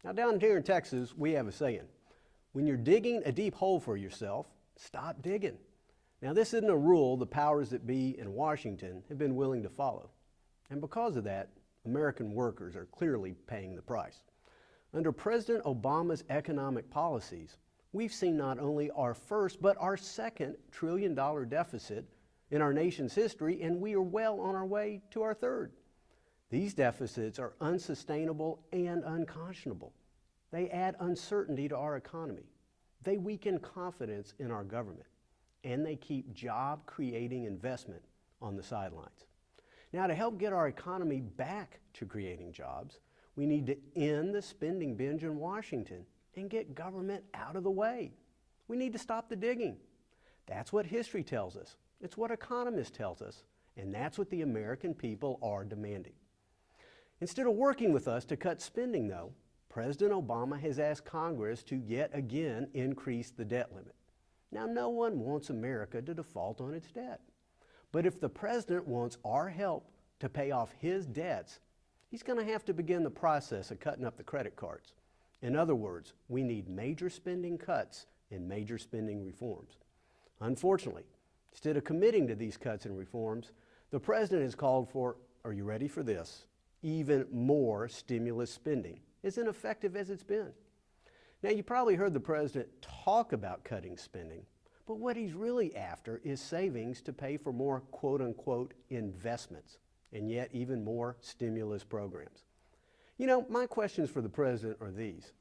Now down here in Texas, we have a saying, when you're digging a deep hole for yourself, stop digging. Now this isn't a rule the powers that be in Washington have been willing to follow. And because of that, American workers are clearly paying the price. Under President Obama's economic policies, we've seen not only our first, but our second trillion-dollar deficit in our nation's history, and we are well on our way to our third. These deficits are unsustainable and unconscionable. They add uncertainty to our economy. They weaken confidence in our government, and they keep job-creating investment on the sidelines. Now, to help get our economy back to creating jobs, we need to end the spending binge in Washington and get government out of the way. We need to stop the digging. That's what history tells us. It's what economists tell us, and that's what the American people are demanding. Instead of working with us to cut spending, though, President Obama has asked Congress to yet again increase the debt limit. Now, no one wants America to default on its debt. But if the president wants our help to pay off his debts, he's going to have to begin the process of cutting up the credit cards. In other words, we need major spending cuts and major spending reforms. Unfortunately, instead of committing to these cuts and reforms, the president has called for, are you ready for this, even more stimulus spending, as ineffective as it's been. Now, you probably heard the president talk about cutting spending, but what he's really after is savings to pay for more quote-unquote investments, and yet even more stimulus programs. You know, my questions for the president are these.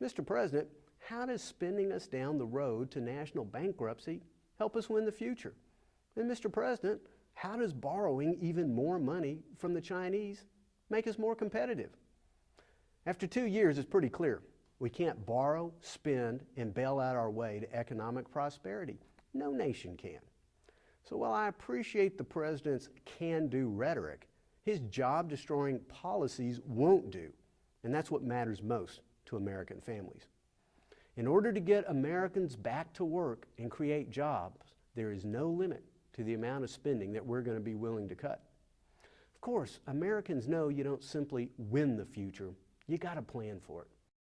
Mr. President, how does spending us down the road to national bankruptcy help us win the future? And Mr. President, how does borrowing even more money from the Chinese make us more competitive? After 2 years, it's pretty clear. We can't borrow, spend, and bail out our way to economic prosperity. No nation can. So while I appreciate the president's can-do rhetoric, his job-destroying policies won't do, and that's what matters most to American families. In order to get Americans back to work and create jobs, there is no limit to the amount of spending that we're going to be willing to cut. Of course, Americans know you don't simply win the future, you got to plan for it.